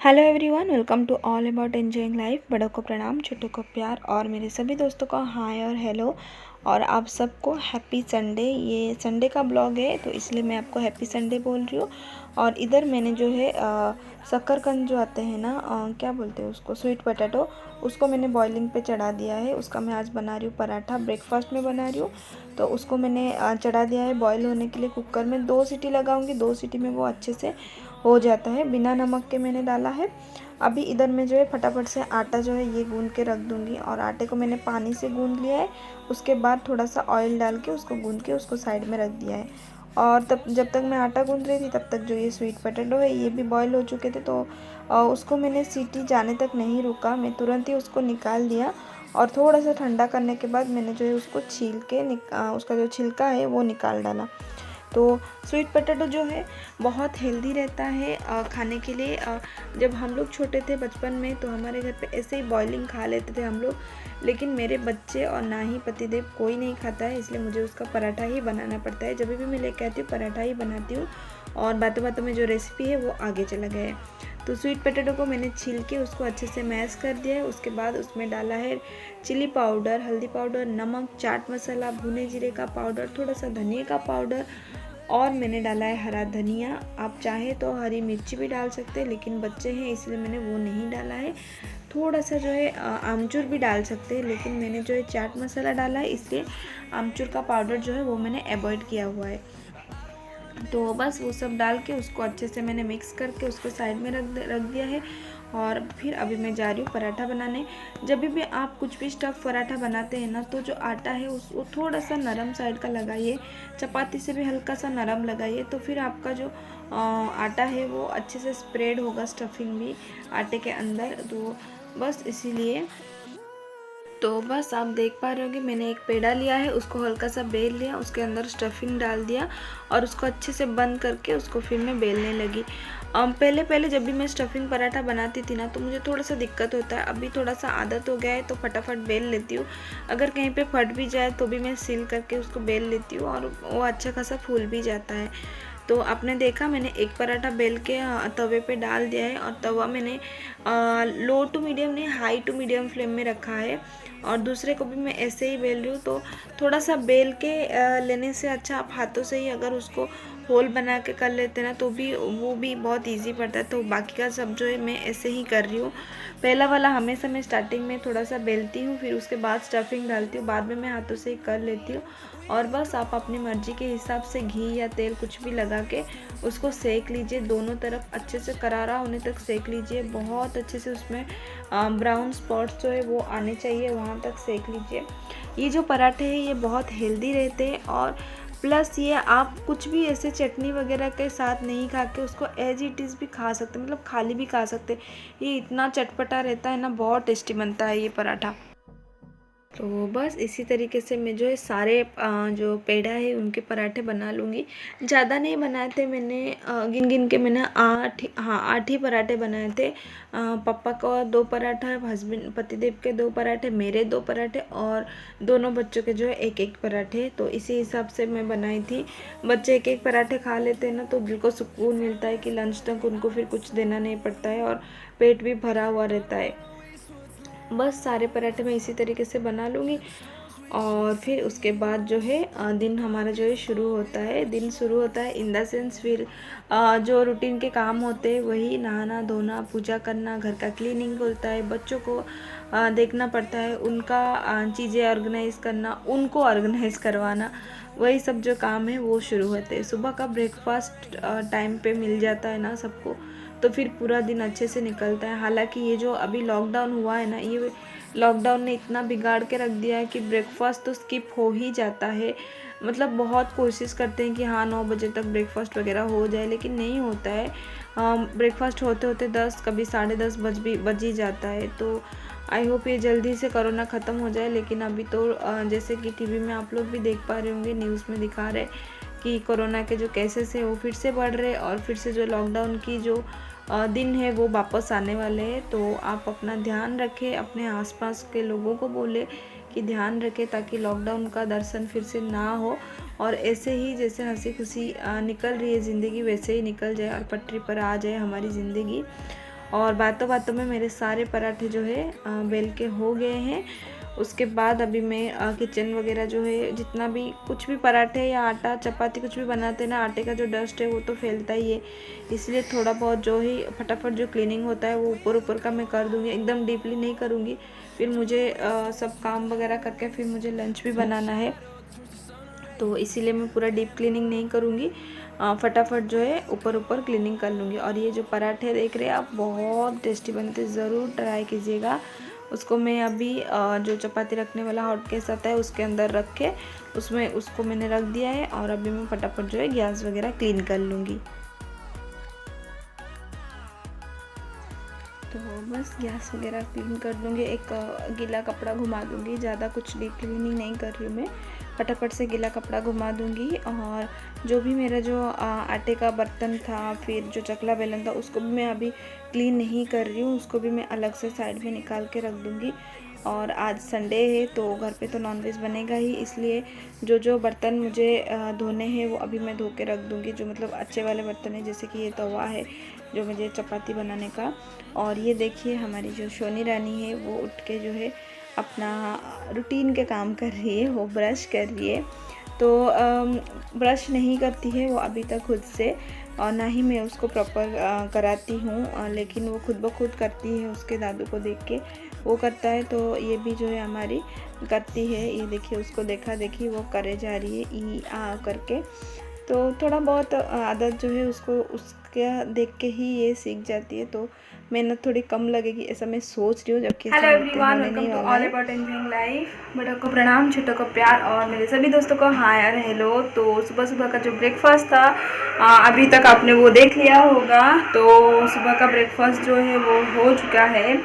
Hello everyone, welcome to all about enjoying life. बड़ों को प्रणाम, छोटों को प्यार और मेरे सभी दोस्तों को हाय और हेलो। और आप सबको हैप्पी संडे। ये संडे का ब्लॉग है तो इसलिए मैं आपको हैप्पी संडे बोल रही हूँ। और इधर मैंने जो है शक्करकंद जो आते हैं ना, क्या बोलते हैं उसको, स्वीट पोटैटो, उसको मैंने बॉइलिंग पे चढ़ा दिया है। उसका मैं आज बना रही हूँ पराठा, ब्रेकफास्ट में बना रही हूँ। तो उसको मैंने चढ़ा दिया है बॉईल होने के लिए कुकर में। 2 सीटी लगाऊंगी, 2 सीटी में वो अच्छे से हो जाता है। बिना नमक के मैंने डाला है। अभी इधर मैं जो है फटाफट से आटा जो है ये गूंद के रख दूंगी। और आटे को मैंने पानी से गूंद लिया है। उसके बाद थोड़ा सा ऑयल डाल के उसको गूंद के उसको साइड में रख दिया है। और तब जब तक मैं आटा गूंद रही थी तब तक जो ये स्वीट पोटैटो है ये भी बॉईल हो चुके थे। तो उसको मैंने सीटी जाने तक नहीं रुका, मैं तुरंत ही उसको निकाल दिया। और थोड़ा सा ठंडा करने के बाद मैंने जो है उसको छील के उसका जो छिलका है वो निकाल डाला। तो स्वीट पोटैटो जो है बहुत हेल्दी रहता है खाने के लिए। जब हम लोग छोटे थे बचपन में तो हमारे घर पे ऐसे ही बॉइलिंग खा लेते थे हम लोग। लेकिन मेरे बच्चे और ना ही पतिदेव कोई नहीं खाता है, इसलिए मुझे उसका पराठा ही बनाना पड़ता है। जब भी मैं लेके आती हूँ पराठा ही बनाती हूँ। और बातों बातों में जो रेसिपी है वो आगे चला गया है। तो स्वीट पोटैटो को मैंने छील के उसको अच्छे से मैश कर दिया है। उसके बाद उसमें डाला है चिली पाउडर, हल्दी पाउडर, नमक, चाट मसाला, भुने जीरे का पाउडर, थोड़ा सा धनिया का पाउडर, और मैंने डाला है हरा धनिया। आप चाहे तो हरी मिर्ची भी डाल सकते हैं, लेकिन बच्चे हैं इसलिए मैंने वो नहीं डाला है। थोड़ा सा जो है आमचूर भी डाल सकते हैं, लेकिन मैंने जो है चाट मसाला डाला है, इसलिए आमचूर का पाउडर जो है वो मैंने अवॉइड किया हुआ है। तो बस वो सब डाल के उसको अच्छे से मैंने मिक्स करके उसको साइड में रख दिया है। और फिर अभी मैं जा रही हूँ पराठा बनाने। जब भी आप कुछ भी स्टफ़ पराठा बनाते हैं ना, तो जो आटा है वो थोड़ा सा नरम साइड का लगाइए। चपाती से भी हल्का सा नरम लगाइए, तो फिर आपका जो आटा है वो अच्छे से स्प्रेड होगा, स्टफिंग भी आटे के अंदर। तो बस इसीलिए तो बस आप देख पा रहे होगे मैंने एक पेड़ा लिया है, उसको हल्का सा बेल लिया, उसके अंदर स्टफिंग डाल दिया और उसको अच्छे से बंद करके उसको फिर मैं बेलने लगी। पहले पहले जब भी मैं स्टफिंग पराठा बनाती थी ना, तो मुझे थोड़ा सा दिक्कत होता है। अभी थोड़ा सा आदत हो गया है तो फटाफट बेल लेती हूँ। अगर कहीं पे फट भी जाए तो भी मैं सील करके उसको बेल लेती हूँ और वो अच्छा खासा फूल भी जाता है। तो आपने देखा मैंने एक पराठा बेल के तवे पे डाल दिया है। और तवा मैंने लो टू मीडियम नहीं, हाई टू मीडियम फ्लेम में रखा है। और दूसरे को भी मैं ऐसे ही बेल रही हूँ। तो थोड़ा सा बेल के लेने से अच्छा आप हाथों से ही अगर उसको होल बना के कर लेते हैं ना, तो भी वो भी बहुत इजी पड़ता है। तो बाकी का सब जो है मैं ऐसे ही कर रही हूँ। पहला वाला हमेशा मैं स्टार्टिंग में थोड़ा सा बेलती हूँ, फिर उसके बाद स्टफिंग डालती हूँ, बाद में मैं हाथों से ही कर लेती हूँ। और बस आप अपनी मर्ज़ी के हिसाब से घी या तेल कुछ भी लगा के उसको सेक लीजिए। दोनों तरफ अच्छे से करारा होने तक सेक लीजिए। बहुत अच्छे से उसमें ब्राउन स्पॉट्स जो है वो आने चाहिए, वहाँ तक सेक लीजिए। ये जो पराठे हैं ये बहुत हेल्दी रहते हैं। और प्लस ये आप कुछ भी ऐसे चटनी वगैरह के साथ नहीं खा के उसको एज इट इज़ भी खा सकते, मतलब खाली भी खा सकते। ये इतना चटपटा रहता है ना, बहुत टेस्टी बनता है ये पराठा। तो बस इसी तरीके से मैं जो है सारे जो पेड़ा है उनके पराठे बना लूँगी। ज़्यादा नहीं बनाए थे मैंने, गिन गिन के मैंने 8 ही पराठे बनाए थे। पापा का 2 पराठा, हस्बैंड पतिदेव के 2 पराठे, मेरे 2 पराठे और दोनों बच्चों के जो है 1-1 पराठे। तो इसी हिसाब से मैं बनाई थी। बच्चे 1-1 पराठे खा लेते हैं ना, तो दिल को सुकून मिलता है कि लंच तक उनको फिर कुछ देना नहीं पड़ता है और पेट भी भरा हुआ रहता है। बस सारे पराठे मैं इसी तरीके से बना लूँगी। और फिर उसके बाद जो है दिन हमारा जो है शुरू होता है। दिन शुरू होता है इन द सेंस, फिर जो रूटीन के काम होते हैं वही नहाना धोना, पूजा करना, घर का क्लीनिंग होता है, बच्चों को देखना पड़ता है, उनका चीज़ें ऑर्गेनाइज़ करना, उनको ऑर्गेनाइज़ करवाना, वही सब जो काम है वो शुरू होते हैं। सुबह का ब्रेकफास्ट टाइम पे मिल जाता है ना सबको, तो फिर पूरा दिन अच्छे से निकलता है। हालांकि ये जो अभी लॉकडाउन हुआ है ना, ये लॉकडाउन ने इतना बिगाड़ के रख दिया है कि ब्रेकफास्ट तो स्किप हो ही जाता है। मतलब बहुत कोशिश करते हैं कि हाँ 9 बजे तक ब्रेकफास्ट वगैरह हो जाए, लेकिन नहीं होता है। ब्रेकफास्ट होते होते 10, कभी 10:30 बज ही जाता है। तो आई होप ये जल्दी से कोरोना ख़त्म हो जाए। लेकिन अभी तो जैसे कि टीवी में आप लोग भी देख पा रहे होंगे, न्यूज़ में दिखा रहे कि कोरोना के जो केसेस है वो फिर से बढ़ रहे और फिर से जो लॉकडाउन की जो दिन है वो वापस आने वाले हैं। तो आप अपना ध्यान रखें, अपने आसपास के लोगों को बोले कि ध्यान रखें, ताकि लॉकडाउन का दर्शन फिर से ना हो और ऐसे ही जैसे हंसी खुशी निकल रही है ज़िंदगी वैसे ही निकल जाए और पटरी पर आ जाए हमारी ज़िंदगी। और बातों बातों में मेरे सारे पराठे जो है बेल के हो गए हैं। उसके बाद अभी मैं किचन वगैरह जो है जितना भी कुछ भी पराठे या आटा चपाती कुछ भी बनाते हैं ना, आटे का जो डस्ट है वो तो फैलता ही है, इसलिए थोड़ा बहुत जो ही फटाफट जो क्लीनिंग होता है वो ऊपर ऊपर का मैं कर दूँगी, एकदम डीपली नहीं करूँगी। फिर मुझे सब काम वगैरह करके फिर मुझे लंच भी बनाना है, तो इसीलिए मैं पूरा डीप क्लीनिंग नहीं करूँगी, फटाफट जो है ऊपर ऊपर क्लीनिंग कर लूँगी। और ये जो पराठे देख रहे हैं आप, बहुत टेस्टी बनते, ज़रूर ट्राई कीजिएगा। उसको मैं अभी जो चपाती रखने वाला हॉट केस आता है उसके अंदर रख के उसमें उसको मैंने रख दिया है, और अभी मैं फटाफट जो है गैस वगैरह क्लीन कर लूँगी। तो बस गैस वगैरह क्लीन कर दूँगी, एक गीला कपड़ा घुमा दूँगी, ज़्यादा कुछ डीप क्लीनिंग नहीं कर रही हूँ मैं, फटाफट से गीला कपड़ा घुमा दूँगी। और जो भी मेरा जो आटे का बर्तन था, फिर जो चकला बेलन था, उसको भी मैं अभी क्लीन नहीं कर रही हूँ, उसको भी मैं अलग से साइड में निकाल के रख दूँगी। और आज संडे है तो घर पे तो नॉनवेज बनेगा ही, इसलिए जो जो बर्तन मुझे धोने हैं वो अभी मैं धो के रख दूँगी, जो मतलब अच्छे वाले बर्तन है, जैसे कि ये तवा है जो मुझे चपाती बनाने का। और ये देखिए हमारी जो सोनी रानी है वो उठ के जो है अपना रूटीन के काम कर रही है, वो ब्रश कर रही है। तो ब्रश नहीं करती है वो अभी तक खुद से, और ना ही मैं उसको प्रॉपर कराती हूँ, लेकिन वो खुद ब खुद करती है, उसके दादू को देख के वो करता है, तो ये भी जो है हमारी करती है। ये देखिए उसको देखा देखी वो करे जा रही है ई आ करके, तो थोड़ा बहुत आदत जो है उसको उसके देख के ही ये सीख जाती है, तो मेहनत थोड़ी कम लगेगी ऐसा मैं सोच रही हूँ, जबकि hello everyone, welcome to all about enjoying life. बड़ों को प्रणाम, छोटों को प्यार, और मेरे सभी दोस्तों को हाय और हेलो। तो सुबह सुबह का जो ब्रेकफास्ट था अभी तक आपने वो देख लिया होगा, तो सुबह का ब्रेकफास्ट जो है वो हो चुका है।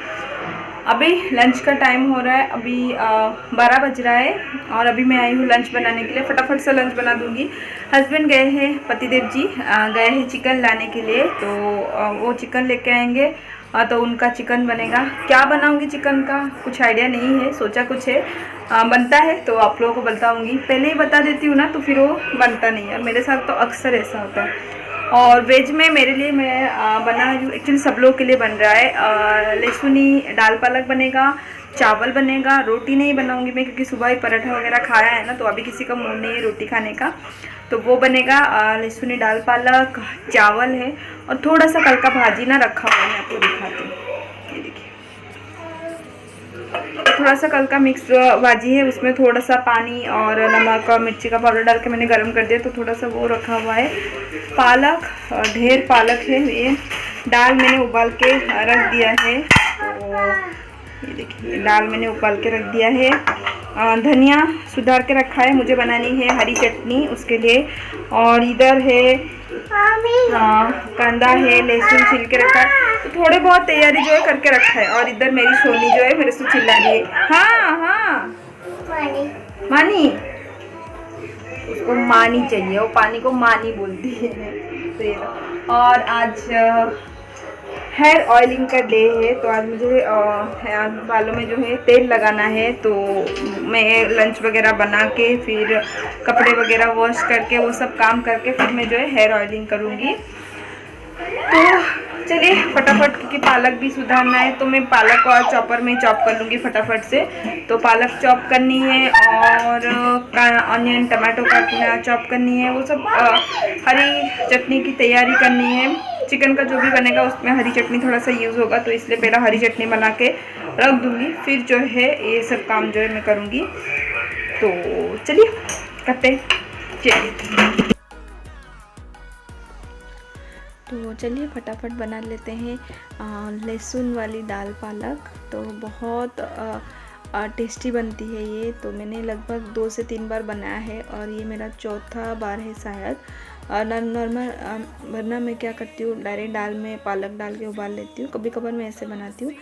अभी लंच का टाइम हो रहा है, अभी 12 बज रहा है, और अभी मैं आई हूँ लंच बनाने के लिए, फटाफट से लंच बना दूँगी। हस्बैंड गए हैं, पतिदेव जी गए हैं चिकन लाने के लिए, तो वो चिकन लेके आएंगे, तो उनका चिकन बनेगा। क्या बनाऊँगी चिकन का कुछ आइडिया नहीं है, सोचा कुछ है, बनता है तो आप लोगों को बताऊँगी। पहले ही बता देती हूँ ना तो फिर वो बनता नहीं है, मेरे साथ तो अक्सर ऐसा होता है। और वेज में मेरे लिए मैं बना रही हूँ, एक्चुअली सब लोगों के लिए बन रहा है, लहसुनी दाल पालक बनेगा, चावल बनेगा, रोटी नहीं बनाऊंगी मैं क्योंकि सुबह ही पराठा वगैरह खाया है ना, तो अभी किसी का मूड नहीं है रोटी खाने का, तो वो बनेगा। लहसुनी दाल पालक, चावल है, और थोड़ा सा कल का भाजी ना रखा हुआ है, मैं आपको दिखाती हूँ। ये देखिए थोड़ा सा कल का मिक्स भाजी है, उसमें थोड़ा सा पानी और नमक और मिर्ची का पाउडर डाल के मैंने गरम कर दिया, तो थोड़ा सा वो रखा हुआ है। पालक, ढेर पालक है, ये दाल मैंने उबाल के रख दिया है, तो ये देखिए दाल मैंने उबाल के रख दिया है। धनिया सुधार के रखा है, मुझे बनानी है हरी चटनी उसके लिए। और इधर है कांदा है, लहसुन छिल के रखा है, तो थोड़े बहुत तैयारी जो है करके रखा है। और इधर मेरी सोनी जो है मेरे से चिल्ला रही है, हाँ हाँ मानी, उसको मानी चाहिए, वो पानी को मानी बोलती है। तो और आज हेयर ऑयलिंग का डे है, तो आज मुझे बालों में जो है तेल लगाना है, तो मैं लंच वगैरह बना के फिर कपड़े वगैरह वॉश करके वो सब काम करके फिर मैं जो है हेयर ऑयलिंग करूँगी। तो चलिए फटाफट, क्योंकि पालक भी सुधारना है, तो मैं पालक और चॉपर में चॉप कर लूँगी फटाफट से। तो पालक चॉप करनी है, और ऑनियन टमाटो काटना चॉप करनी है, वो सब हरी चटनी की तैयारी करनी है। चिकन का जो भी बनेगा उसमें हरी चटनी थोड़ा सा यूज़ होगा, तो इसलिए पहला हरी चटनी बना के रख दूँगी, फिर जो है ये सब काम जो है मैं करूँगी। तो चलिए करते चलिए, तो चलिए फटाफट बना लेते हैं लहसुन वाली दाल पालक। तो बहुत टेस्टी बनती है ये, तो मैंने लगभग 2 से 3 बार बनाया है, और ये मेरा चौथा बार है शायद। नॉर्मल वरना मैं क्या करती हूँ, डायरेक्ट दाल में पालक डाल के उबाल लेती हूँ, कभी कभार मैं ऐसे बनाती हूँ।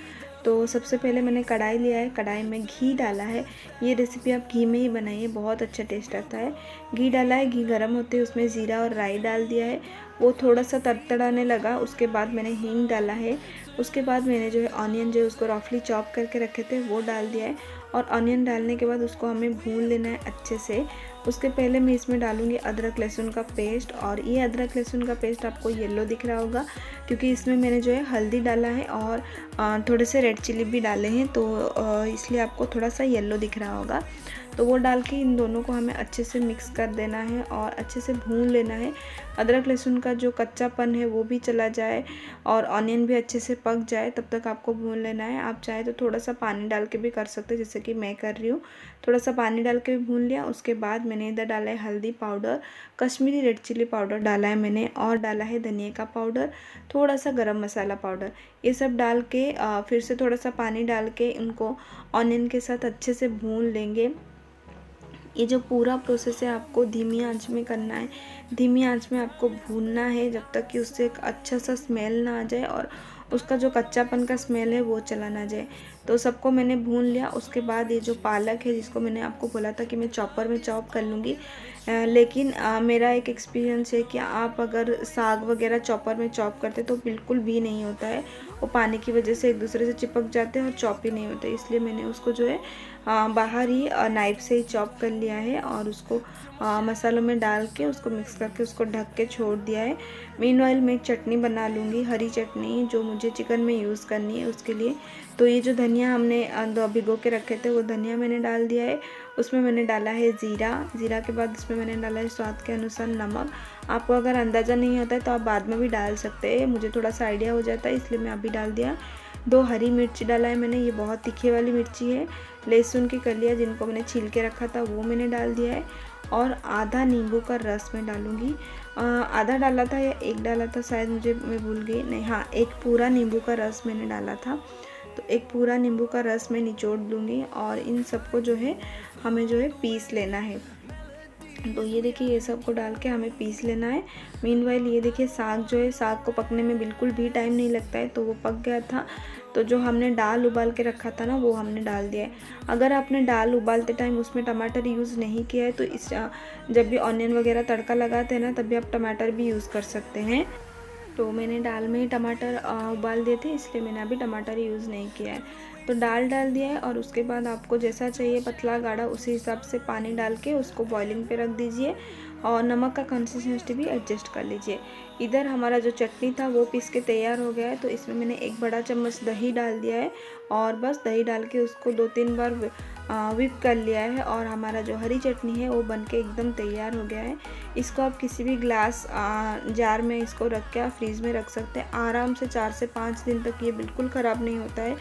तो सबसे पहले मैंने कढ़ाई लिया है, कढ़ाई में घी डाला है, ये रेसिपी आप घी में ही बनाइए, बहुत अच्छा टेस्ट आता है। घी डाला है, घी गर्म होते ही उसमें ज़ीरा और राई डाल दिया है, वो थोड़ा सा तड़तड़ाने लगा, उसके बाद मैंने हींग डाला है। उसके बाद मैंने जो है ऑनियन जो है उसको रफली चॉप करके रखे थे वो डाल दिया है। और ऑनियन डालने के बाद उसको हमें भून लेना है अच्छे से। उसके पहले मैं इसमें डालूँगी अदरक लहसुन का पेस्ट, और ये अदरक लहसुन का पेस्ट आपको येलो दिख रहा होगा क्योंकि इसमें मैंने जो है हल्दी डाला है और थोड़े से रेड चिली भी डाले हैं, तो इसलिए आपको थोड़ा सा येलो दिख रहा होगा। तो वो डाल के इन दोनों को हमें अच्छे से मिक्स कर देना है और अच्छे से भून लेना है। अदरक लहसुन का जो कच्चापन है वो भी चला जाए और ऑनियन भी अच्छे से पक जाए, तब तक आपको भून लेना है। आप चाहे तो थोड़ा सा पानी डाल के भी कर सकते हैं, जैसे कि मैं कर रही हूँ। थोड़ा सा पानी डाल के भी भून लिया। उसके बाद मैंने इधर डाला है हल्दी powder, Kashmiri red chilli powder डाला है मैंने, और डाला है धनिया का पाउडर, थोड़ा सा गरम मसाला पाउडर। ये सब डाल के फिर से थोड़ा सा पानी डाल के इनको ऑनियन के साथ अच्छे से भून लेंगे। ये जो पूरा प्रोसेस है आपको धीमी आंच में करना है। धीमी आंच में आपको भूनना है जब तक कि उससे एक अच्छा सा स्मेल ना आ जाए और उसका जो कच्चापन का स्मेल है वो चला ना जाए। तो सबको मैंने भून लिया। उसके बाद ये जो पालक है, जिसको मैंने आपको बोला था कि मैं चॉपर में चॉप कर लूँगी, लेकिन मेरा एक एक्सपीरियंस है कि आप अगर साग वगैरह चॉपर में चॉप करते तो बिल्कुल भी नहीं होता है। वो पानी की वजह से एक दूसरे से चिपक जाते हैं और चॉप ही नहीं होते। इसलिए मैंने उसको जो है बाहर ही नाइफ से ही चॉप कर लिया है और उसको मसालों में डाल के उसको मिक्स करके उसको ढक के छोड़ दिया है। मीनवाइल मैं एक चटनी बना लूँगी, हरी चटनी, जो मुझे चिकन में यूज़ करनी है उसके लिए। तो ये जो धनिया हमने भिगो के रखे थे वो धनिया मैंने डाल दिया है। उसमें मैंने डाला है ज़ीरा के बाद उसमें मैंने डाला है स्वाद के अनुसार नमक। आपको अगर अंदाज़ा नहीं होता है तो आप बाद में भी डाल सकते हैं, मुझे थोड़ा सा आइडिया हो जाता है इसलिए मैं अभी डाल दिया। 2 हरी मिर्ची डाला है मैंने, ये बहुत तीखे वाली मिर्ची है। लहसुन की कलियाँ जिनको मैंने छील के रखा था वो मैंने डाल दिया है। और आधा नींबू का रस मैं डालूँगी। आधा डाला था या 1 डाला था शायद, मैं भूल गई। नहीं, हाँ, 1 पूरा नींबू का रस मैंने डाला था। तो 1 पूरा नींबू का रस मैं निचोड़ लूँगी और इन सबको जो है हमें जो है पीस लेना है। तो ये देखिए ये सब को डाल के हमें पीस लेना है। मीनवाइल ये देखिए साग जो है, साग को पकने में बिल्कुल भी टाइम नहीं लगता है, तो वो पक गया था। तो जो हमने दाल उबाल के रखा था ना वो हमने डाल दिया है। अगर आपने दाल उबालते टाइम उसमें टमाटर यूज़ नहीं किया है तो जब भी ऑनियन वगैरह तड़का लगाते हैं ना तभी आप टमाटर भी यूज़ कर सकते हैं। तो मैंने दाल में ही टमाटर उबाल दिए थे, इसलिए मैंने अभी टमाटर यूज़ नहीं किया है। तो दाल डाल दिया है और उसके बाद आपको जैसा चाहिए पतला गाढ़ा उसी हिसाब से पानी डाल के उसको बॉइलिंग पे रख दीजिए और नमक का कंसिस्टेंसी भी एडजस्ट कर लीजिए। इधर हमारा जो चटनी था वो पीस के तैयार हो गया है। तो इसमें मैंने 1 बड़ा चम्मच दही डाल दिया है और बस दही डाल के उसको 2-3 बार विप कर लिया है और हमारा जो हरी चटनी है वो बनके एकदम तैयार हो गया है। इसको आप किसी भी ग्लास जार में इसको रख के आप फ्रीज़ में रख सकते हैं। आराम से 4 से 5 दिन तक ये बिल्कुल ख़राब नहीं होता है,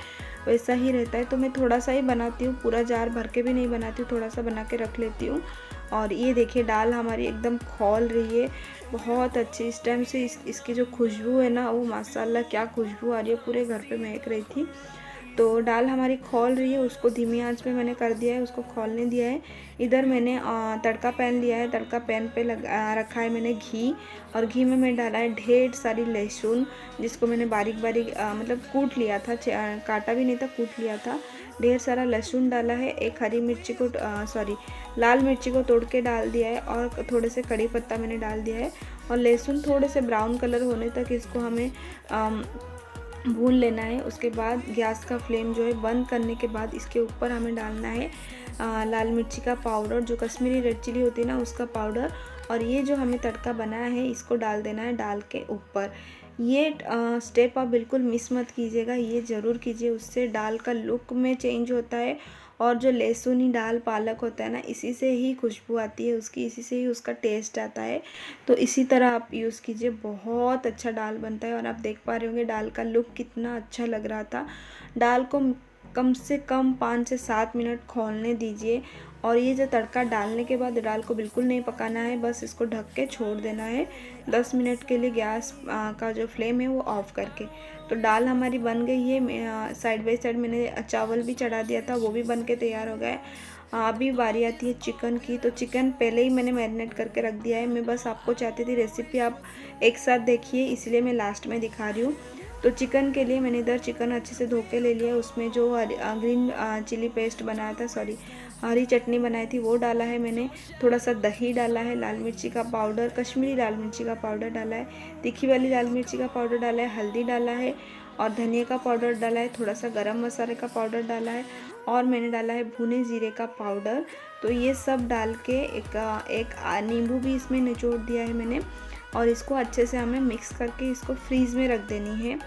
वैसा ही रहता है। तो मैं थोड़ा सा ही बनाती हूँ, पूरा जार भर के भी नहीं बनाती हूँ, थोड़ा सा बना के रख लेती हूँ। और ये देखिए दाल हमारी एकदम खौल रही है, बहुत अच्छी। इस टाइम से इसकी जो खुशबू है ना, वो माशाल्लाह क्या खुशबू आ रही है, पूरे घर पे महक रही थी। तो दाल हमारी खौल रही है, उसको धीमी आंच पे मैंने कर दिया है, उसको खौलने दिया है। इधर मैंने तड़का पैन लिया है, तड़का पैन पे रखा है मैंने घी, और घी में मैं डाला है ढेर सारी लहसुन, जिसको मैंने बारीक बारीक मतलब कूट लिया था, काटा भी नहीं था, कूट लिया था। ढेर सारा लहसुन डाला है। 1 हरी मिर्ची को लाल मिर्ची को तोड़ के डाल दिया है और थोड़े से कड़ी पत्ता मैंने डाल दिया है। और लहसुन थोड़े से ब्राउन कलर होने तक इसको हमें भून लेना है। उसके बाद गैस का फ्लेम जो है बंद करने के बाद इसके ऊपर हमें डालना है लाल मिर्ची का पाउडर, जो कश्मीरी रेड चिली होती है ना उसका पाउडर। और ये जो हमें तड़का बनाया है इसको डाल देना है दाल के ऊपर। ये स्टेप आप बिल्कुल मिस मत कीजिएगा, ये ज़रूर कीजिए, उससे दाल का लुक में चेंज होता है। और जो लहसुनी दाल पालक होता है ना, इसी से ही खुशबू आती है उसकी, इसी से ही उसका टेस्ट आता है। तो इसी तरह आप यूज़ कीजिए, बहुत अच्छा दाल बनता है। और आप देख पा रहे होंगे दाल का लुक कितना अच्छा लग रहा था। दाल को कम से कम 5 से 7 मिनट खौलने दीजिए। और ये जो तड़का डालने के बाद दाल को बिल्कुल नहीं पकाना है, बस इसको ढक के छोड़ देना है 10 मिनट के लिए, गैस का जो फ्लेम है वो ऑफ़ करके। तो दाल हमारी बन गई है। साइड बाई साइड मैंने चावल भी चढ़ा दिया था, वो भी बन के तैयार हो गया है। अभी बारी आती है चिकन की। तो चिकन पहले ही मैंने मैरिनेट करके रख दिया है। मैं बस आपको चाहती थी रेसिपी आप एक साथ देखिए, इसलिए मैं लास्ट में दिखा रही हूँ। तो चिकन के लिए मैंने इधर चिकन अच्छे से धो के ले लिया। उसमें जो ग्रीन चिली पेस्ट बनाया था, हरी चटनी बनाई थी वो डाला है मैंने, थोड़ा सा दही डाला है, लाल मिर्ची का पाउडर, कश्मीरी लाल मिर्ची का पाउडर डाला है, तीखी वाली लाल मिर्ची का पाउडर डाला है, हल्दी डाला है और धनिया का पाउडर डाला है, थोड़ा सा गरम मसाले का पाउडर डाला है और मैंने डाला है भुने जीरे का पाउडर। तो ये सब डाल के एक नींबू भी इसमें निचोड़ दिया है मैंने और इसको अच्छे से हमें मिक्स करके इसको फ्रीज़ में रख देनी है।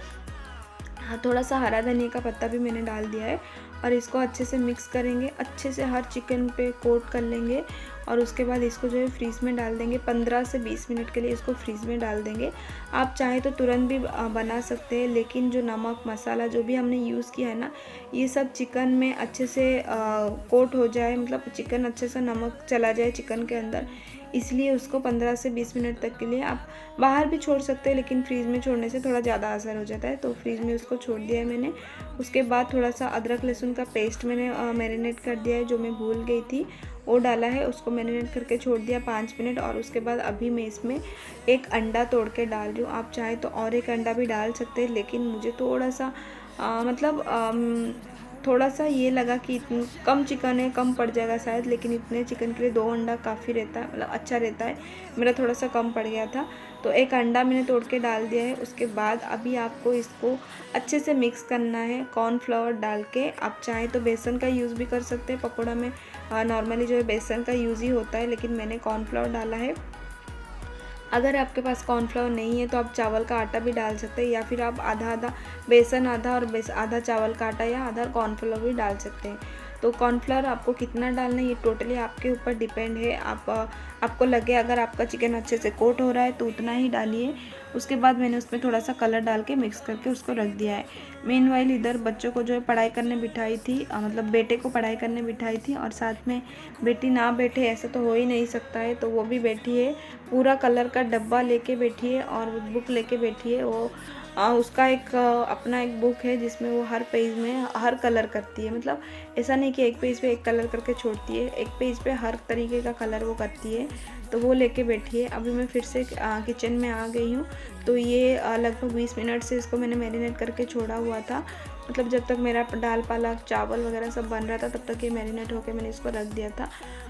थोड़ा सा हरा धनिया का पत्ता भी मैंने डाल दिया है और इसको अच्छे से मिक्स करेंगे, अच्छे से हर चिकन पे कोट कर लेंगे और उसके बाद इसको जो है फ्रीज़ में डाल देंगे। 15 से 20 मिनट के लिए इसको फ्रीज़ में डाल देंगे। आप चाहे तो तुरंत भी बना सकते हैं, लेकिन जो नमक मसाला जो भी हमने यूज़ किया है ना, ये सब चिकन में अच्छे से कोट हो जाए, मतलब चिकन अच्छे से नमक चला जाए चिकन के अंदर, इसलिए उसको 15 से 20 मिनट तक के लिए आप बाहर भी छोड़ सकते हैं, लेकिन फ्रीज़ में छोड़ने से थोड़ा ज़्यादा असर हो जाता है। तो फ्रीज़ में उसको छोड़ दिया है मैंने। उसके बाद थोड़ा सा अदरक लहसुन का पेस्ट मैंने मैरिनेट कर दिया है, जो मैं भूल गई थी, वो डाला है, उसको मैरिनेट करके छोड़ दिया 5 मिनट। और उसके बाद अभी मैं इसमें एक अंडा तोड़ के डाल रही हूँ। आप चाहे तो और एक अंडा भी डाल सकते हैं, लेकिन मुझे थोड़ा सा थोड़ा सा ये लगा कि इतनी कम चिकन है, कम पड़ जाएगा शायद, लेकिन इतने चिकन के लिए 2 अंडा काफ़ी रहता है, मतलब अच्छा रहता है। मेरा थोड़ा सा कम पड़ गया था, तो एक अंडा मैंने तोड़ के डाल दिया है। उसके बाद अभी आपको इसको अच्छे से मिक्स करना है कॉर्नफ्लावर डाल के। आप चाहें तो बेसन का यूज़ भी कर सकते हैं, पकौड़ा में नॉर्मली जो है बेसन का यूज़ ही होता है, लेकिन मैंने कॉर्नफ्लावर डाला है। अगर आपके पास कॉर्नफ्लावर नहीं है तो आप चावल का आटा भी डाल सकते हैं, या फिर आप आधा आधा बेसन, आधा और आधा चावल का आटा या आधा कॉर्नफ्लावर भी डाल सकते हैं। तो कॉर्नफ्लावर आपको कितना डालना है ये टोटली आपके ऊपर डिपेंड है। आपको लगे अगर आपका चिकन अच्छे से कोट हो रहा है तो उतना ही डालिए। उसके बाद मैंने उसमें थोड़ा सा कलर डाल के मिक्स करके उसको रख दिया है। मेनवाइल इधर बच्चों को जो है पढ़ाई करने बिठाई थी, मतलब बेटे को पढ़ाई करने बिठाई थी, और साथ में बेटी ना बैठे ऐसा तो हो ही नहीं सकता है, तो वो भी बैठी है। पूरा कलर का डब्बा लेके बैठी है और बुक लेके बैठी है। वो उसका एक अपना एक बुक है जिसमें वो हर पेज में हर कलर करती है, मतलब ऐसा नहीं कि एक पेज पे एक कलर करके छोड़ती है, एक पेज पे हर तरीके का कलर वो करती है, तो वो लेके बैठी है। अभी मैं फिर से किचन में आ गई हूँ। तो ये लगभग 20 मिनट से इसको मैंने मैरिनेट करके छोड़ा हुआ था, मतलब जब तक मेरा दाल पालक चावल वगैरह सब बन रहा था तब तक ये मैरिनेट होकर मैंने इसको रख दिया था।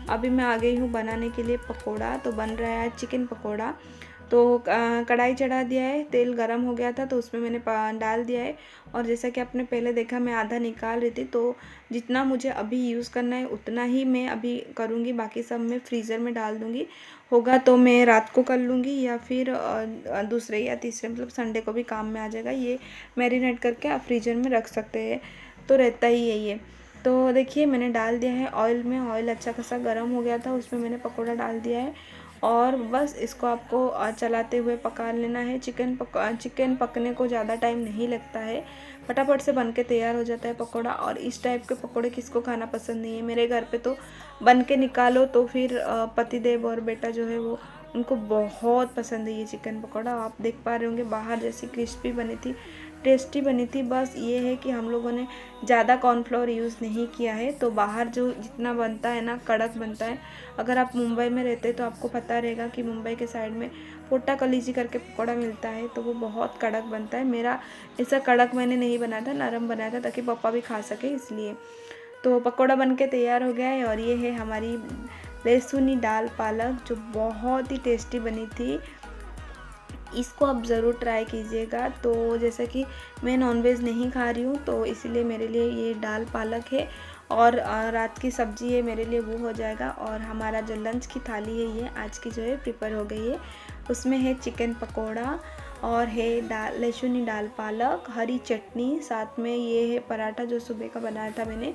अभी मैं आ गई हूँ बनाने के लिए पकोड़ा। तो बन रहा है चिकन पकोड़ा। तो कढ़ाई चढ़ा दिया है, तेल गरम हो गया था तो उसमें मैंने डाल दिया है। और जैसा कि आपने पहले देखा मैं आधा निकाल रही थी, तो जितना मुझे अभी यूज़ करना है उतना ही मैं अभी करूँगी, बाकी सब मैं फ्रीज़र में डाल दूँगी। होगा तो मैं रात को कर लूँगी या फिर दूसरे या तीसरे, मतलब संडे को भी काम में आ जाएगा। ये मैरिनेट करके आप फ्रीज़र में रख सकते हैं, तो रहता ही है ये। तो देखिए मैंने डाल दिया है ऑयल में, ऑयल अच्छा खासा गर्म हो गया था, उसमें मैंने पकौड़ा डाल दिया है और बस इसको आपको चलाते हुए पका लेना है। चिकन पकने को ज़्यादा टाइम नहीं लगता है, फटाफट से बन के तैयार हो जाता है पकौड़ा। और इस टाइप के पकौड़े किसको खाना पसंद नहीं है, मेरे घर पे तो बन के निकालो तो फिर पतिदेव और बेटा जो है वो उनको बहुत पसंद है ये चिकन पकौड़ा। आप देख पा रहे होंगे बाहर जैसी क्रिस्पी बनी थी, टेस्टी बनी थी। बस ये है कि हम लोगों ने ज़्यादा कॉर्नफ्लोर यूज़ नहीं किया है, तो बाहर जो जितना बनता है ना कड़क बनता है। अगर आप मुंबई में रहते हैं तो आपको पता रहेगा कि मुंबई के साइड में पोटा कलीजी करके पकौड़ा मिलता है, तो वो बहुत कड़क बनता है। मेरा ऐसा कड़क मैंने नहीं बनाया था, नरम बनाया था ताकि पापा भी खा सके, इसलिए। तो पकौड़ा बन के तैयार हो गया है और ये है हमारी लहसुनी दाल पालक, जो बहुत ही टेस्टी बनी थी। इसको आप ज़रूर ट्राई कीजिएगा। तो जैसा कि मैं नॉनवेज नहीं खा रही हूँ तो इसीलिए मेरे लिए ये दाल पालक है और रात की सब्ज़ी है मेरे लिए, वो हो जाएगा। और हमारा जो लंच की थाली है ये आज की जो है प्रिपेयर हो गई है। उसमें है चिकन पकोड़ा और है लहसुनी दाल पालक, हरी चटनी, साथ में ये है पराठा जो सुबह का बनाया था मैंने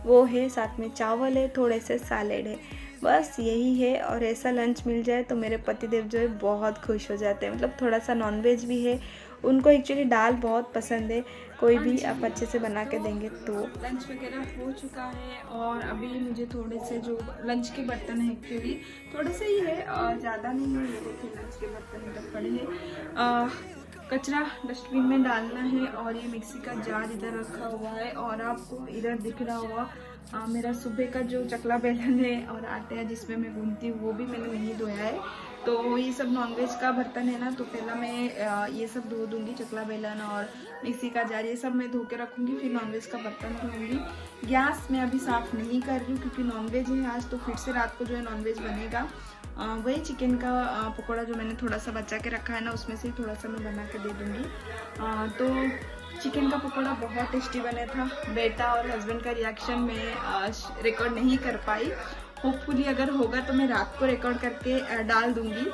वो है, साथ में चावल है, थोड़े से सैलेड है, बस यही है। और ऐसा लंच मिल जाए तो मेरे पतिदेव जो है बहुत खुश हो जाते हैं, मतलब थोड़ा सा नॉनवेज भी है, उनको एक्चुअली दाल बहुत पसंद है। कोई भी आप अच्छे से बना के देंगे तो। लंच वगैरह हो चुका है और अभी मुझे थोड़े से जो लंच के बर्तन हैं, एक्चुअली थोड़े से ही है, ज़्यादा नहीं है। ये देखिए लंच के बर्तन इधर पड़े हैं, कचरा डस्टबिन में डालना है। और ये मिक्सी का जार इधर रखा हुआ है और आपको इधर दिख रहा होगा मेरा सुबह का जो चकला बेलन है और आटा है जिसमें मैं गूंथती हूँ, वो भी मैंने नहीं धोया है। तो ये सब नॉनवेज का बर्तन है ना, तो पहला मैं ये सब धो दूंगी, चकला बेलन और मिक्सी का जार ये सब मैं धो के रखूंगी, फिर नॉनवेज का बर्तन धोऊंगी। गैस मैं अभी साफ़ नहीं कर रही हूँ क्योंकि नॉनवेज है आज, तो फिर से रात को जो है नॉनवेज बनेगा। वही चिकन का पकौड़ा जो मैंने थोड़ा सा बचा के रखा है ना, उसमें से थोड़ा सा मैं बना के दे दूँगी। तो चिकन का पकौड़ा बहुत टेस्टी बना था। बेटा और हस्बैंड का रिएक्शन मैं रिकॉर्ड नहीं कर पाई। होपफुली अगर होगा तो मैं रात को रिकॉर्ड करके डाल दूँगी।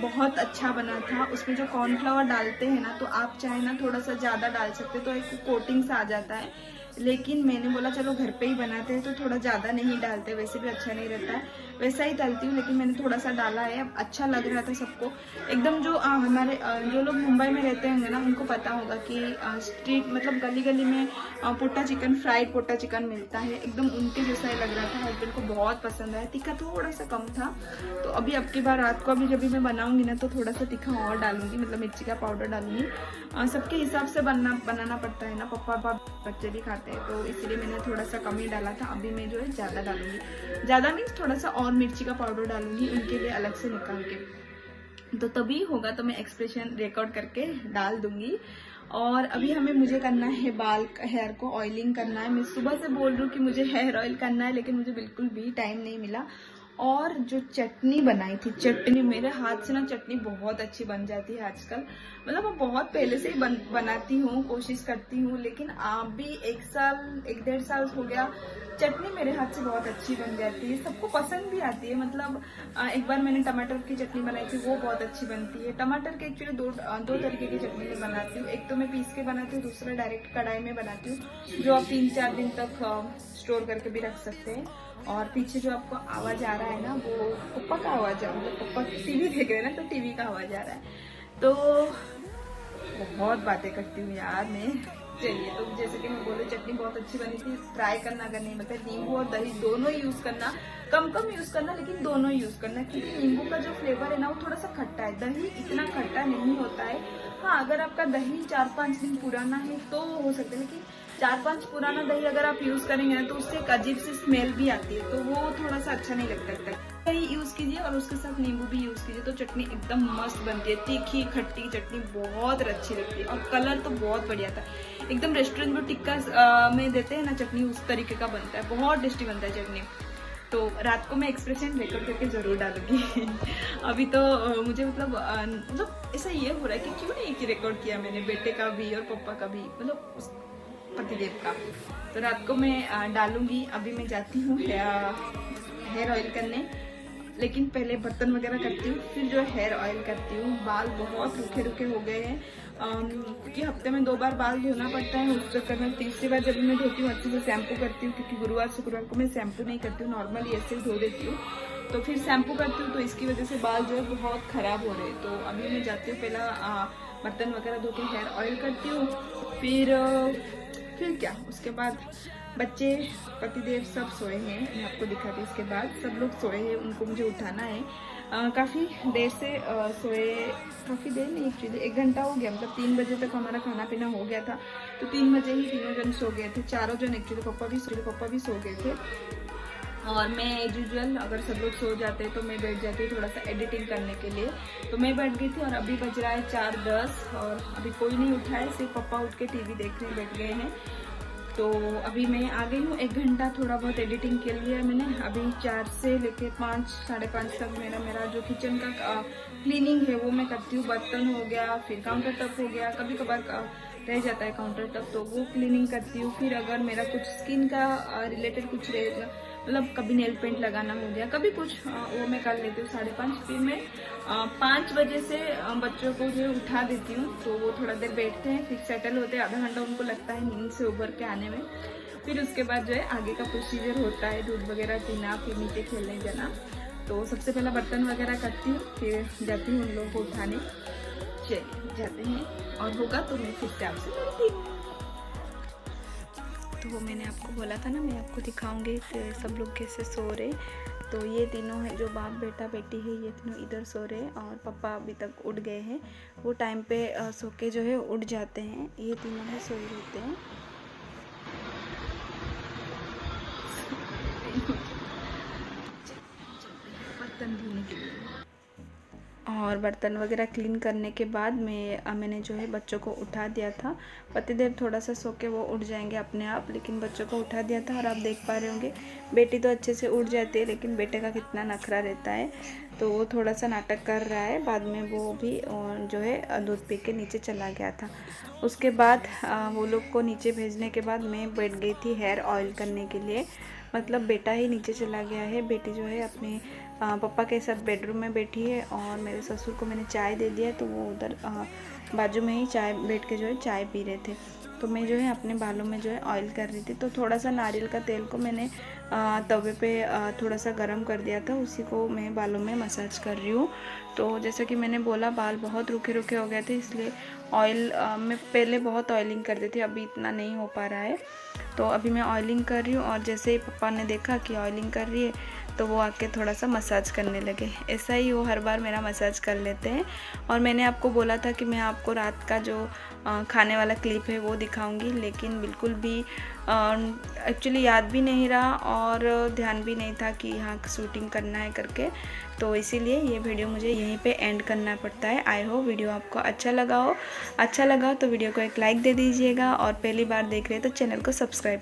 बहुत अच्छा बना था। उसमें जो कॉर्नफ्लावर डालते हैं ना, तो आप चाहे ना थोड़ा सा ज़्यादा डाल सकते, तो एक कोटिंग सा आ जाता है, लेकिन मैंने बोला चलो घर पे ही बनाते हैं तो थोड़ा ज़्यादा नहीं डालते, वैसे भी अच्छा नहीं रहता है, वैसा ही डालती हूँ, लेकिन मैंने थोड़ा सा डाला है। अब अच्छा लग रहा था सबको एकदम। जो हमारे जो लोग मुंबई में रहते होंगे ना, उनको पता होगा कि स्ट्रीट मतलब गली गली में पोटा चिकन, फ्राइड पोटा चिकन मिलता है, एकदम उनके जैसा ही लग रहा था। हस्बैंड को बहुत पसंद आया। तीखा थोड़ा सा कम था, तो अभी अब की बार रात को अभी जब भी मैं बनाऊंगी ना, तो थोड़ा सा तीखा और डालूंगी, मतलब मिर्ची का पाउडर डालूंगी। सबके हिसाब से बनाना पड़ता है ना, पप्पा बच्चे भी खाते हैं, तो इसलिए मैंने थोड़ा सा कम ही डाला था। अभी मैं जो है ज़्यादा डालूंगी, ज़्यादा मीन्स थोड़ा सा और मिर्ची का पाउडर डालूंगी उनके लिए अलग से निकाल के। तो तभी होगा तो मैं एक्सप्रेशन रिकॉर्ड करके डाल दूंगी। और अभी मुझे करना है हेयर को ऑयलिंग करना है। मैं सुबह से बोल रही हूँ कि मुझे हेयर ऑयल करना है, लेकिन मुझे बिल्कुल भी टाइम नहीं मिला। और जो चटनी बनाई थी, चटनी मेरे हाथ से ना चटनी बहुत अच्छी बन जाती है आजकल। मतलब मैं बहुत पहले से ही बनाती हूँ, कोशिश करती हूँ, लेकिन आप भी 1 साल हो गया, चटनी मेरे हाथ से बहुत अच्छी बन जाती है, सबको पसंद भी आती है। मतलब एक बार मैंने टमाटर की चटनी बनाई थी, वो बहुत अच्छी बनती है। टमाटर के एक्चुअली दो तरीके की चटनी मैं बनाती हूँ। एक तो मैं पीस के बनाती हूँ, दूसरा डायरेक्ट कढ़ाई में बनाती हूँ, जो आप 3-4 दिन तक स्टोर करके भी रख सकते हैं। और पीछे जो आपको आवाज़ आ रहा है ना, वो पप्पा का आवाज़ है, मतलब पप्पा टीवी देख रहे हैं ना, तो टीवी का आवाज़ आ रहा है। तो बहुत बातें करती हूँ यार मैं। चलिए, तो जैसे कि मैं बोले, चटनी बहुत अच्छी बनी थी। ट्राई करना अगर नहीं, मतलब नींबू और दही दोनों यूज करना, कम यूज करना, लेकिन दोनों यूज करना, क्योंकि नींबू का जो फ्लेवर है ना, वो थोड़ा सा खट्टा है, दही इतना खट्टा नहीं होता है। हाँ, अगर आपका दही 4-5 दिन पुराना है तो हो सकता है, लेकिन 4-5 पुराना दही अगर आप यूज करेंगे ना, तो उससे एक अजीब सी स्मेल भी आती है, तो वो थोड़ा सा अच्छा नहीं लगता है। दही यूज कीजिए और उसके साथ नींबू भी यूज कीजिए, तो चटनी एकदम मस्त बनती है। तीखी खट्टी चटनी बहुत अच्छी लगती है, और कलर तो बहुत बढ़िया था एकदम। रेस्टोरेंट में टिक्का में देते हैं ना चटनी, उस तरीके का बनता है, बहुत टेस्टी बनता है चटनी। तो रात को मैं एक्सप्रेशन रिकॉर्ड करके जरूर डालूंगी। अभी तो मुझे मतलब ऐसा ये हो रहा है कि क्यों नहीं एक ही रिकॉर्ड किया मैंने, बेटे का भी और पापा का भी, मतलब पतिदेव का। तो रात को मैं डालूंगी। अभी मैं जाती हूँ हेयर ऑयल करने, लेकिन पहले बर्तन वगैरह करती हूँ, फिर जो हेयर ऑयल करती हूँ। बाल बहुत रूखे हो गए हैं, क्योंकि हफ्ते में 2 बार बाल धोना पड़ता है। उस चक्कर में तीसरी बार जब मैं धोती हूँ, अच्छे से शैम्पू करती हूँ, क्योंकि गुरुवार शुक्रवार को मैं शैम्पू नहीं करती हूँ, नॉर्मली ऐसे ही धो देती हूँ। तो फिर शैम्पू करती हूँ, तो इसकी वजह से बाल जो है बहुत ख़राब हो रहे हैं। तो अभी मैं जाती हूँ, पहला बर्तन वगैरह धो के हेयर ऑयल करती हूँ, फिर क्या, उसके बाद बच्चे पतिदेव सब सोए हैं, मैं आपको दिखाती हूँ। इसके बाद सब लोग सोए हैं, उनको मुझे उठाना है। काफ़ी देर से सोए, काफ़ी देर नहीं, एक्चुअली 1 घंटा हो गया, मतलब 3 बजे तक हमारा खाना पीना हो गया था। तो 3 बजे ही तीनों जन सो गए थे, चारों जन एक्चुअली, पप्पा भी सो गए थे। और मैं एज यूजल, अगर सब लोग सो जाते तो मैं बैठ जाती थोड़ा सा एडिटिंग करने के लिए, तो मैं बैठ गई थी। और अभी बज रहा है 4:10 और अभी कोई नहीं उठा है, सिर्फ पप्पा उठ के टीवी देखने बैठ गए हैं। तो अभी मैं आ गई हूँ, 1 घंटा थोड़ा बहुत एडिटिंग के लिए मैंने। अभी 4 से लेके 5, 5:30 तक मेरा जो किचन का क्लीनिंग है वो मैं करती हूँ। बर्तन हो गया, फिर काउंटर टॉप हो गया, कभी कभार रह जाता है काउंटर टॉप, तो वो क्लीनिंग करती हूँ। फिर अगर मेरा कुछ स्किन का रिलेटेड कुछ रहेगा, मतलब कभी नेल पेंट लगाना हो गया, कभी कुछ, वो मैं कर लेती हूँ 5:30। फिर मैं 5 बजे से बच्चों को जो उठा देती हूँ, तो वो थोड़ा देर बैठते हैं, फिर सेटल होते हैं, आधा घंटा उनको लगता है नींद से उभर के आने में। फिर उसके बाद जो है आगे का प्रोसीजर होता है, दूध वगैरह पीना, फिर नीचे खेलने जाना। तो सबसे पहला बर्तन वगैरह करती हूँ, फिर जाती हूँ उन लोगों को उठाने। चलिए जाते हैं, और होगा तो मैं फिर से आपसे मिलती हूँ। तो वो मैंने आपको बोला था ना, मैं आपको दिखाऊंगी सब लोग कैसे सो रहे। तो ये तीनों है, जो बाप बेटा बेटी है, ये तीनों इधर सो रहे हैं, और पापा अभी तक उठ गए हैं। वो टाइम पे सो के जो है उठ जाते हैं। ये तीनों ही सोए रहते हैं। बर्तन धोने के लिए और बर्तन वगैरह क्लीन करने के बाद मैंने जो है बच्चों को उठा दिया था। पतिदेव थोड़ा सा सो के वो उठ जाएंगे अपने आप, लेकिन बच्चों को उठा दिया था। और आप देख पा रहे होंगे बेटी तो अच्छे से उठ जाती है, लेकिन बेटे का कितना नखरा रहता है, तो वो थोड़ा सा नाटक कर रहा है। बाद में वो भी जो है दूध पी के नीचे चला गया था। उसके बाद वो लोग को नीचे भेजने के बाद मैं बैठ गई थी हेयर ऑयल करने के लिए। मतलब बेटा ही नीचे चला गया है, बेटी जो है अपने पापा के साथ बेडरूम में बैठी है, और मेरे ससुर को मैंने चाय दे दिया, तो वो उधर बाजू में ही चाय बैठ के जो है चाय पी रहे थे। तो मैं जो है अपने बालों में जो है ऑयल कर रही थी। तो थोड़ा सा नारियल का तेल को मैंने तवे पे थोड़ा सा गरम कर दिया था, उसी को मैं बालों में मसाज कर रही हूँ। तो जैसा कि मैंने बोला बाल बहुत रूखे रूखे हो गए थे, इसलिए ऑयल मैं पहले बहुत ऑयलिंग करती थी, अभी इतना नहीं हो पा रहा है। तो अभी मैं ऑयलिंग कर रही हूँ, और जैसे ही पापा ने देखा कि ऑयलिंग कर रही है तो वो आके थोड़ा सा मसाज करने लगे। ऐसा ही वो हर बार मेरा मसाज कर लेते हैं। और मैंने आपको बोला था कि मैं आपको रात का जो खाने वाला क्लिप है वो दिखाऊंगी, लेकिन बिल्कुल भी एक्चुअली याद भी नहीं रहा और ध्यान भी नहीं था कि यहाँ शूटिंग करना है करके, तो इसीलिए ये वीडियो मुझे यहीं पे एंड करना पड़ता है। आई होप वीडियो आपको अच्छा लगा हो तो वीडियो को एक लाइक दे दीजिएगा, और पहली बार देख रहे हैं तो चैनल को सब्सक्राइब